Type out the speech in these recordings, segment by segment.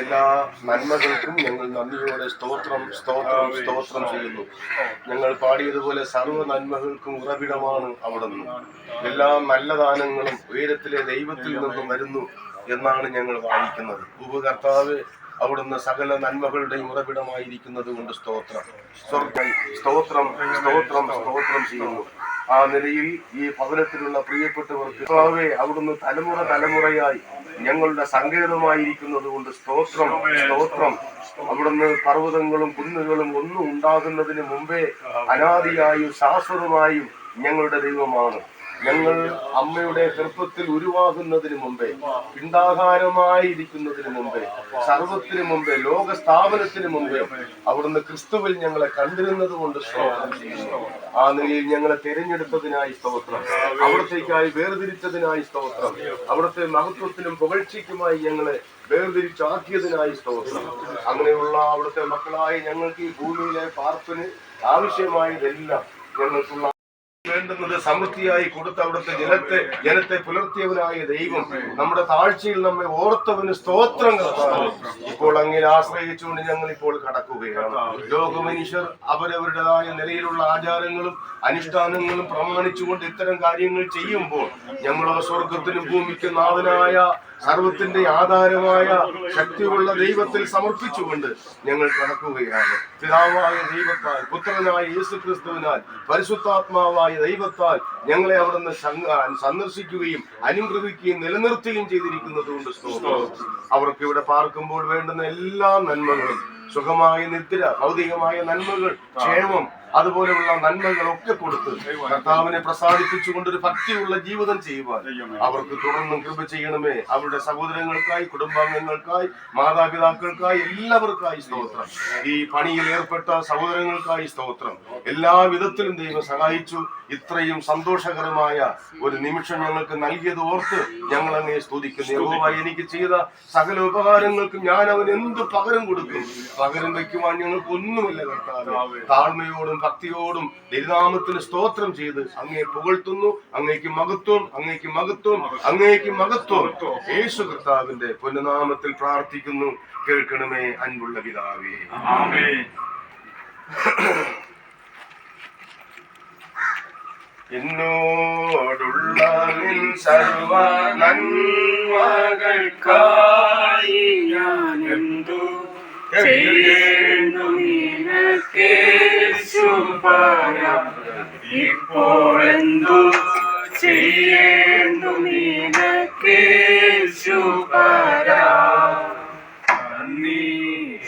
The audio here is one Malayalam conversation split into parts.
എല്ലാ നന്മകൾക്കും ഞങ്ങൾ നന്ദിയോടെ സ്തോത്രം സ്തോത്രം സ്തോത്രം ചെയ്യുന്നു. ഞങ്ങൾ പാടിയതുപോലെ സർവ്വ നന്മകൾക്കും ഉറവിടമാണ് അവിടുന്ന്. എല്ലാ നല്ല ദാനങ്ങളും ഉയരത്തിലെ ദൈവത്തിൽ നിന്നും വരുന്നു എന്നാണ് ഞങ്ങൾ വായിക്കുന്നത്. ഉപകർത്താവ് അവിടുന്ന് സകല നന്മകളുടെയും ഉറവിടമായിരിക്കുന്നത് കൊണ്ട് സ്തോത്രം സ്തോത്രം സ്തോത്രം സ്തോത്രം ചെയ്യുന്നു. ആ നിലയിൽ ഈ ഭവനത്തിലുള്ള പ്രിയപ്പെട്ടവർക്ക് അവിടുന്ന് തലമുറ തലമുറയായി ഞങ്ങളുടെ സങ്കേതമായിരിക്കുന്നത് കൊണ്ട് സ്തോത്രം സ്തോത്രം. അവിടുന്ന് പർവ്വതങ്ങളും കുന്നുകളും ഒന്നും ഉണ്ടാകുന്നതിന് മുമ്പേ അനാദിയായും ശാശ്വതമായും ഞങ്ങളുടെ ദൈവമാണ്. ഞങ്ങൾ അമ്മയുടെ ഗർഭത്തിൽ ഉരുവാകുന്നതിന് മുമ്പേ, പിണ്ടാകാരമായിരിക്കുന്നതിന് മുമ്പേ, സർവത്തിന് മുമ്പേ, ലോക സ്ഥാപനത്തിന് മുമ്പേ അവിടുന്ന് ക്രിസ്തുവിൽ ഞങ്ങളെ കണ്ടിരുന്നത് കൊണ്ട് സ്തോത്രം ചെയ്യുന്നു. ആ നിലയിൽ ഞങ്ങളെ തിരഞ്ഞെടുത്തതിനായി സ്തോത്രം, അവിടത്തേക്കായി വേർതിരിച്ചതിനായി സ്തോത്രം, അവിടുത്തെ മഹത്വത്തിനും പുകഴ്ചയ്ക്കുമായി ഞങ്ങളെ വേർതിരിച്ചാക്കിയതിനായി സ്തോത്രം. അങ്ങനെയുള്ള അവിടുത്തെ മക്കളായി ഞങ്ങൾക്ക് ഈ ഭൂമിയിലെ പാർപ്പിന് ആവശ്യമായതെല്ലാം ഞങ്ങൾക്കുള്ള വേണ്ടുന്നത് സമൃദ്ധിയായി കൊടുത്ത അവിടുത്തെ ജനത്തെ പുലർത്തിയവനായ ദൈവം നമ്മുടെ താഴ്ചയിൽ നമ്മെ ഓർത്തവന് സ്തോത്രം കർത്താവേ. ഇപ്പോൾ അങ്ങനെ ആശ്രയിച്ചുകൊണ്ട് ഞങ്ങൾ ഇപ്പോൾ കടക്കുകയാണ്. ലോകമനുഷ്യർ അവരവരുടേതായ നിലയിലുള്ള ആചാരങ്ങളും അനുഷ്ഠാനങ്ങളും പ്രമാണിച്ചുകൊണ്ട് ഇത്തരം കാര്യങ്ങൾ ചെയ്യുമ്പോൾ ഞങ്ങളോ സ്വർഗത്തിനും ഭൂമിക്ക് നാഥനായ സർവത്തിന്റെ ആധാരമായ ശക്തിയുള്ള ദൈവത്തിൽ സമർപ്പിച്ചുകൊണ്ട് ഞങ്ങൾ കടക്കുകയാണ്. പിതാവായ ദൈവത്താൽ, പുത്രനായ യേശുക്രിസ്തുവിനാൽ, പരിശുദ്ധാത്മാവായ ദൈവത്താൽ ഞങ്ങളെ അവിടുന്ന് സന്ദർശിക്കുകയും അനുഗ്രഹിക്കുകയും നിലനിർത്തുകയും ചെയ്തിരിക്കുന്നത് കൊണ്ട് സ്തോത്രം. അവർക്ക് ഇവിടെ പാർക്കുമ്പോൾ വേണ്ടുന്ന എല്ലാ നന്മകളും, സുഖമായ നിദ്ര, ഭൗതികമായ നന്മകൾ, ക്ഷേമം, അതുപോലെയുള്ള നന്മകളൊക്കെ കൊടുത്ത് കർത്താവിനെ പ്രസാദിപ്പിച്ചുകൊണ്ടൊരു ഭക്തിയുള്ള ജീവിതം ചെയ്യുവാൻ അവർക്ക് തുടർന്നും കൃപ ചെയ്യണമേ. അവരുടെ സഹോദരങ്ങൾക്കായി, കുടുംബാംഗങ്ങൾക്കായി, മാതാപിതാക്കൾക്കായി, എല്ലാവർക്കായി സ്തോത്രം. ഈ പണിയിൽ ഏർപ്പെട്ട സഹോദരങ്ങൾക്കായി സ്തോത്രം. എല്ലാ വിധത്തിലും ദൈവം സഹായിച്ചു. ഇത്രയും സന്തോഷകരമായ ഒരു നിമിഷം ഞങ്ങൾക്ക് നൽകിയത് ഓർത്ത് ഞങ്ങൾ അങ്ങേ സ്തുതിക്കുന്നു. യഹോവ എനിക്ക് ചെയ്ത സകല ഉപകാരങ്ങൾക്കും ഞാൻ അവൻ എന്ത് പകരം കൊടുക്കും? പകരം വയ്ക്കുവാൻ ഞങ്ങൾക്ക് ഒന്നുമില്ല കർത്താവേ. താഴ്മയോടും ഭക്തിയോടും തിരുനാമത്തിന് സ്തോത്രം ചെയ്ത് അങ്ങേ പുകഴ്ത്തുന്നു. അങ്ങേക്ക് മഹത്വം, അങ്ങേക്ക് മഹത്വം, അങ്ങേക്ക് മഹത്വം. യേശു കർത്താവിന്റെ പുനനാമത്തിൽ പ്രാർത്ഥിക്കുന്നു. കേൾക്കണമേ അൻപുള്ള പിതാവേ. ആമേൻ. എന്നോടുള്ള നിൻ സർവ നന്മകൾക്കായി ഞാൻ എന്തു ഇപ്പോഴെന്തു ചെയ്യേണ്ടു നീ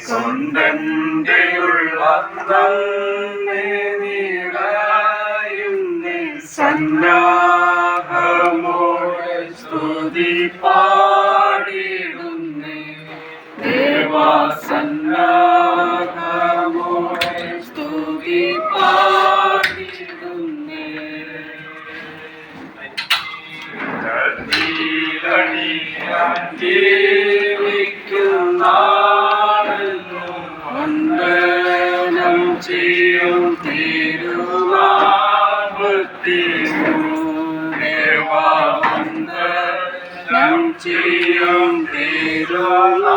കൊണ്ടെന്റെ ഉള്ളത്തന്നെ നിറയുന്നേ സന്നാഹമോടെ സ്തുതി പാടിടുന്നേ ദേവാസന്നാഹമോടെ സ്തുതി പാടിടുന്നേ. ജീവിക്കുന്നാളെന്നും വന്ദനം ചെയ്യും തിരുനാമത്തിനു ദേവാ വന്ദനം ചെയ്യും തിരുനാമത്തിനു